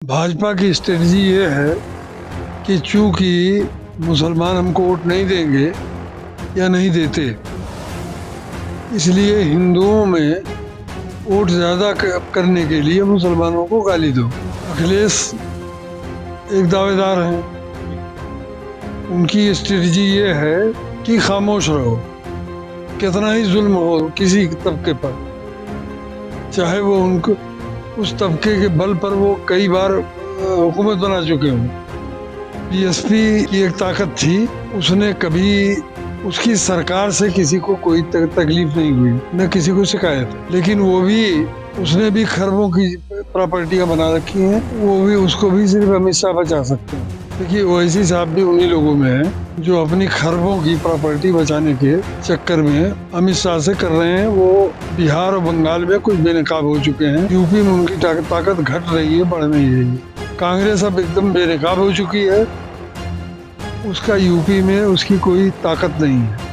भाजपा की स्ट्रेटजी ये है कि चूंकि मुसलमान हमको वोट नहीं देंगे या नहीं देते, इसलिए हिंदुओं में वोट ज़्यादा करने के लिए मुसलमानों को गाली दो। अखिलेश एक दावेदार हैं, उनकी स्ट्रेटजी ये है कि खामोश रहो, कितना ही जुल्म हो किसी तबके पर, चाहे वो उनको उस तबके के बल पर वो कई बार हुकूमत बना चुके हों। बीएसपी की एक ताकत थी, उसने कभी उसकी सरकार से किसी को कोई तकलीफ नहीं हुई, न किसी को शिकायत। लेकिन वो भी उसने भी खरबों की प्रॉपर्टियां बना रखी हैं, वो भी उसको भी सिर्फ अमित शाह बचा सकते हैं। देखिए ओवैसी साहब भी उन्हीं लोगों में हैं जो अपनी खरबों की प्रॉपर्टी बचाने के चक्कर में अमित शाह से कर रहे हैं। वो बिहार और बंगाल में कुछ बेनकाब हो चुके हैं, यूपी में उनकी ताकत घट रही है, बढ़ नहीं रही है। कांग्रेस अब एकदम बेनकाब हो चुकी है, उसका यूपी में उसकी कोई ताकत नहीं है।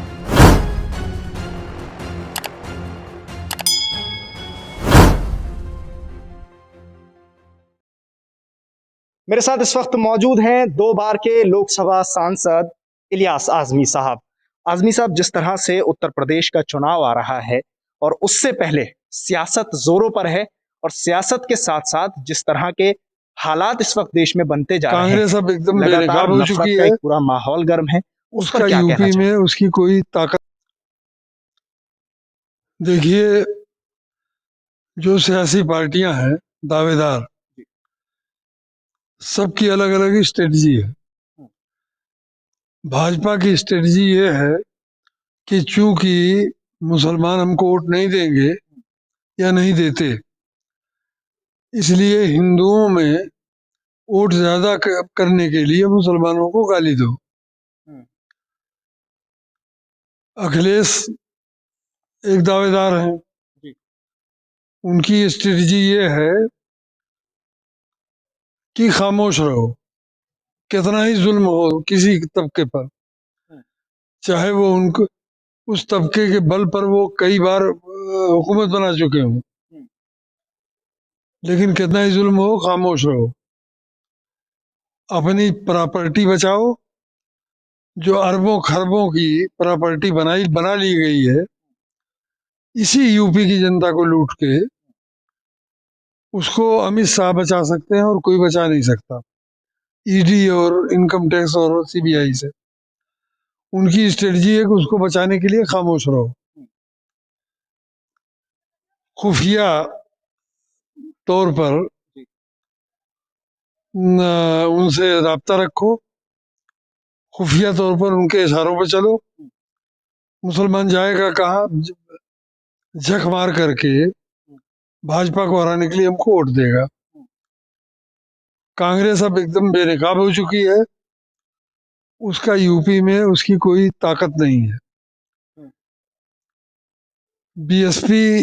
मेरे साथ इस वक्त मौजूद हैं 2 बार के लोकसभा सांसद इलियास आजमी साहब। आजमी साहब, जिस तरह से उत्तर प्रदेश का चुनाव आ रहा है और उससे पहले सियासत जोरों पर है, और सियासत के साथ साथ जिस तरह के हालात इस वक्त देश में बनते जा रहे हैं, कांग्रेस अब एकदम लगातार बेनकाब हो नफरत चुकी का है, एक पूरा माहौल गर्म है, उस पर उसका क्या कहना यूपी चाहिए? में उसकी कोई ताकत। देखिए, जो सियासी पार्टियां हैं दावेदार, सबकी अलग अलग स्ट्रेटजी है। भाजपा की स्ट्रेटजी ये है कि चूंकि मुसलमान हमको वोट नहीं देंगे या नहीं देते, इसलिए हिंदुओं में वोट ज्यादा करने के लिए मुसलमानों को गाली दो। अखिलेश एक दावेदार हैं, उनकी स्ट्रेटजी ये है कि खामोश रहो, कितना ही जुल्म हो किसी तबके पर, चाहे वो उनको उस तबके के बल पर वो कई बार हुकूमत बना चुके हों। लेकिन कितना ही जुल्म हो, खामोश रहो, अपनी प्रॉपर्टी बचाओ। जो अरबों खरबों की प्रॉपर्टी बना ली गई है, इसी यूपी की जनता को लूट के उसको अमित शाह बचा सकते हैं और कोई बचा नहीं सकता, ईडी और इनकम टैक्स और सीबीआई से। उनकी स्ट्रेटजी है कि उसको बचाने के लिए खामोश रहो, खुफिया तौर पर उनसे राब्ता रखो, खुफिया तौर पर उनके इशारों पर चलो। मुसलमान जाएगा कहाँ? झक मार करके भाजपा को हराने के लिए हमको वोट देगा। कांग्रेस अब एकदम बेनकाब हो चुकी है, उसका यूपी में उसकी कोई ताकत नहीं है। बीएसपी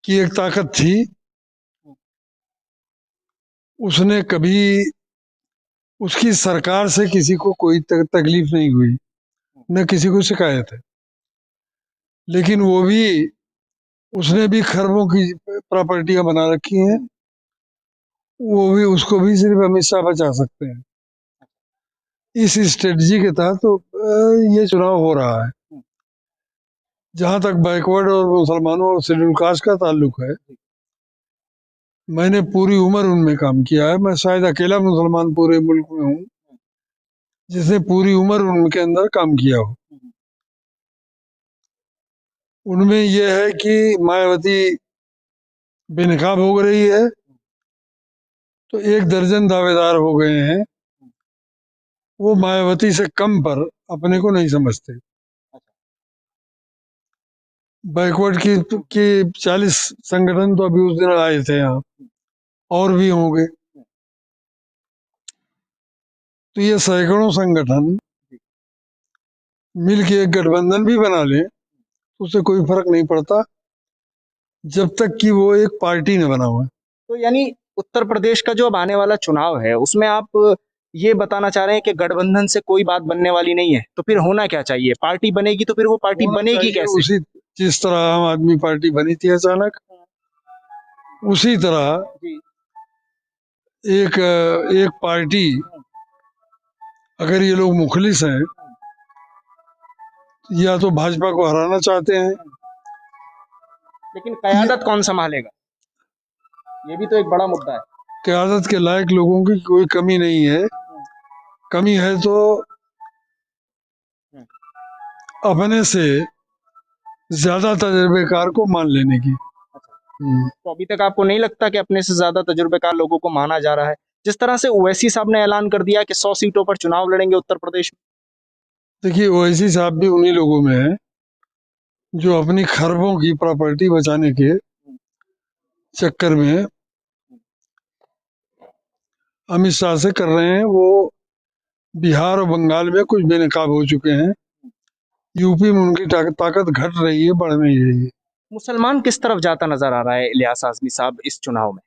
की एक ताकत थी, उसने कभी उसकी सरकार से किसी को कोई तकलीफ नहीं हुई, न किसी को शिकायत है। लेकिन वो भी उसने भी खरबों की प्रॉपर्टियां बना रखी हैं, वो भी उसको भी सिर्फ अमित शाह बचा सकते हैं। इस स्ट्रेटजी के तहत तो ये चुनाव हो रहा है। जहां तक बैकवर्ड और मुसलमानों और शेड्यूल कास्ट का ताल्लुक है, मैंने पूरी उम्र उनमें काम किया है। मैं शायद अकेला मुसलमान पूरे मुल्क में हूँ जिसने पूरी उम्र उनके अंदर काम किया हो। उनमें यह है कि मायावती बेनकाब हो रही है, तो 1 दर्जन दावेदार हो गए हैं, वो मायावती से कम पर अपने को नहीं समझते। बैकवर्ड की 40 संगठन तो अभी उस दिन आए थे यहाँ, और भी होंगे। तो ये सैकड़ों संगठन मिलके एक गठबंधन भी बना ले, उससे कोई फर्क नहीं पड़ता जब तक कि वो एक पार्टी न बना हुआ। तो यानी उत्तर प्रदेश का जो अब आने वाला चुनाव है, उसमें आप ये बताना चाह रहे हैं कि गठबंधन से कोई बात बनने वाली नहीं है, तो फिर होना क्या चाहिए? पार्टी बनेगी तो फिर वो पार्टी बनेगी कैसे? उसी जिस तरह आम आदमी पार्टी बनी थी अचानक, उसी तरह एक पार्टी, अगर ये लोग मुखलिस हैं, या तो भाजपा को हराना चाहते हैं, लेकिन कयादत कौन संभालेगा, ये भी तो एक बड़ा मुद्दा है। क़यादत के लायक लोगों की कोई कमी नहीं है। कमी है तो अपने से ज्यादा तजुर्बेकार को मान लेने की। तो अभी तक आपको नहीं लगता कि अपने से ज्यादा तजुर्बेकार लोगों को माना जा रहा है? जिस तरह से ओवैसी साहब ने ऐलान कर दिया कि 100 सीटों पर चुनाव लड़ेंगे उत्तर प्रदेश में। देखिए, ओवैसी साहब भी उन्हीं लोगों में है जो अपनी खरबों की प्रॉपर्टी बचाने के चक्कर में अमित शाह से कर रहे हैं। वो बिहार और बंगाल में कुछ बेनकाब हो चुके हैं। यूपी में उनकी ताकत घट रही है, बढ़ नहीं रही है। मुसलमान किस तरफ जाता नजर आ रहा है इलियास आज़मी साहब इस चुनाव में?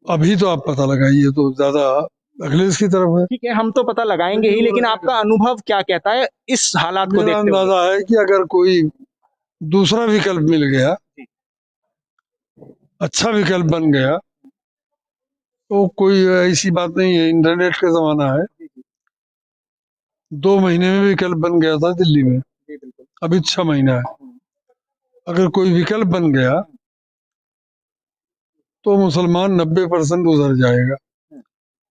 अभी तो आप पता लगाइए तो ज्यादा अखिलेश की तरफ है। ठीक है, हम तो पता लगाएंगे ही, लेकिन आपका अनुभव क्या कहता है इस हालात को मेरा देखते हुए? अंदाजा है कि अगर कोई दूसरा विकल्प मिल गया, अच्छा विकल्प बन गया, तो कोई ऐसी बात नहीं है, इंटरनेट का जमाना है। 2 महीने में विकल्प बन गया था दिल्ली में, अभी 6 महीना है। अगर कोई विकल्प बन गया तो मुसलमान 90% उधर जाएगा।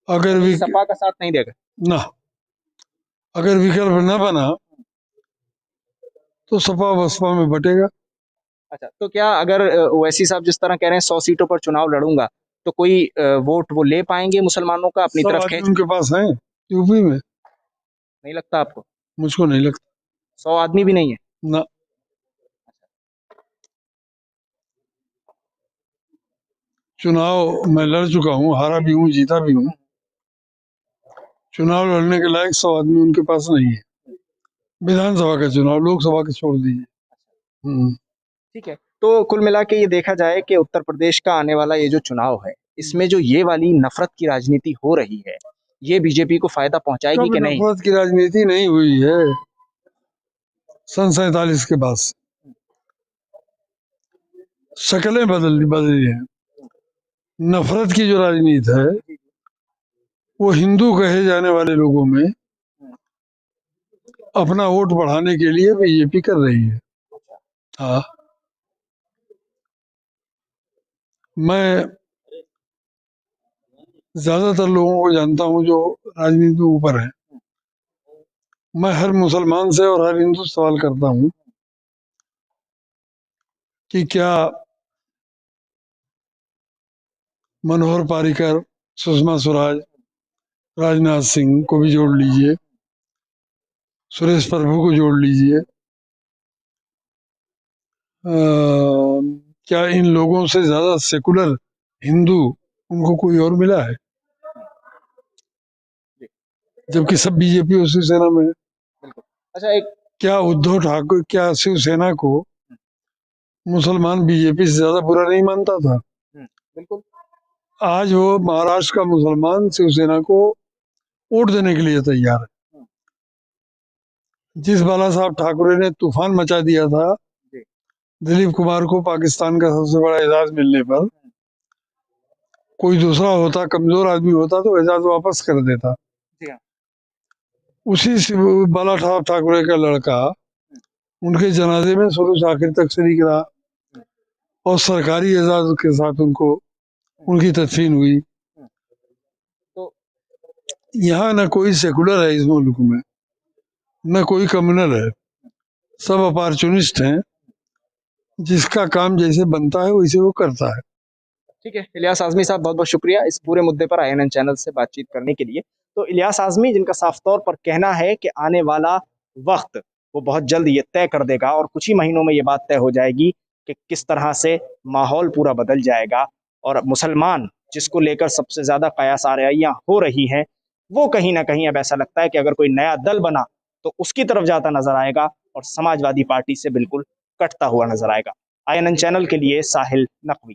अगर सपा का साथ नहीं देगा ना, अगर विकल्प न बना तो सपा बसपा में बटेगा। अच्छा, तो क्या अगर ओवैसी साहब जिस तरह कह रहे हैं 100 सीटों पर चुनाव लड़ूंगा, तो कोई वोट वो ले पाएंगे मुसलमानों का अपनी तरफ खींच? उनके पास है यूपी में। नहीं लगता आपको? मुझको नहीं लगता। 100 आदमी भी नहीं है ना। चुनाव मैं लड़ चुका हूँ, हारा भी हूँ, जीता भी हूँ। चुनाव लड़ने के लायक 100 आदमी उनके पास नहीं है। विधानसभा का चुनाव, लोकसभा के छोड़ दीजिए। ठीक है, तो कुल मिला के ये देखा जाए कि उत्तर प्रदेश का आने वाला ये जो चुनाव है, इसमें जो ये वाली नफरत की राजनीति हो रही है, ये बीजेपी को फायदा पहुंचाएगी कि नहीं? नफरत की राजनीति नहीं हुई है सन 47 के बाद से। शक्लें बदली हैं। नफरत की जो राजनीति है वो हिंदू कहे जाने वाले लोगों में अपना वोट बढ़ाने के लिए बीजेपी कर रही है। हाँ, मैं ज्यादातर लोगों को जानता हूँ जो राजनीति में ऊपर है। मैं हर मुसलमान से और हर हिंदू से सवाल करता हूँ कि क्या मनोहर पारिकर, सुषमा स्वराज, राजनाथ सिंह को भी जोड़ लीजिए, सुरेश प्रभु को जोड़ लीजिए, क्या इन लोगों से ज्यादा सेकुलर हिंदू उनको कोई और मिला है? जबकि सब बीजेपी और शिवसेना में है। अच्छा, एक क्या उद्धव ठाकुर, क्या शिवसेना को मुसलमान बीजेपी से ज्यादा बुरा नहीं मानता था? बिल्कुल। आज वो महाराष्ट्र का मुसलमान शिवसेना को वोट देने के लिए तैयार है। जिस बाला साहब ठाकरे ने तूफान मचा दिया था दिलीप कुमार को पाकिस्तान का सबसे बड़ा एजाज मिलने पर, कोई दूसरा होता, कमजोर आदमी होता तो एजाज वापस कर देता। उसी बाला साहब ठाकरे का लड़का उनके जनाजे में शुरू से आखिर तक शरीक रहा और सरकारी एजाज के साथ उनको उनकी तदफीन हुई। तो यहाँ न कोई सेकुलर है इस मुल्क में, न कोई कम्युनल है, सब अपॉर्चुनिस्ट हैं। जिसका काम जैसे बनता है वैसे वो करता है। ठीक है, इलियास आज़मी साहब बहुत बहुत शुक्रिया इस पूरे मुद्दे पर INN चैनल से बातचीत करने के लिए। तो इलियास आज़मी, जिनका साफ तौर पर कहना है कि आने वाला वक्त वो बहुत जल्द ये तय कर देगा और कुछ ही महीनों में ये बात तय हो जाएगी कि किस तरह से माहौल पूरा बदल जाएगा और मुसलमान जिसको लेकर सबसे ज्यादा कयास आराइयां हो रही हैं, वो कहीं ना कहीं अब ऐसा लगता है कि अगर कोई नया दल बना तो उसकी तरफ जाता नजर आएगा और समाजवादी पार्टी से बिल्कुल कटता हुआ नजर आएगा। INN चैनल के लिए साहिल नकवी।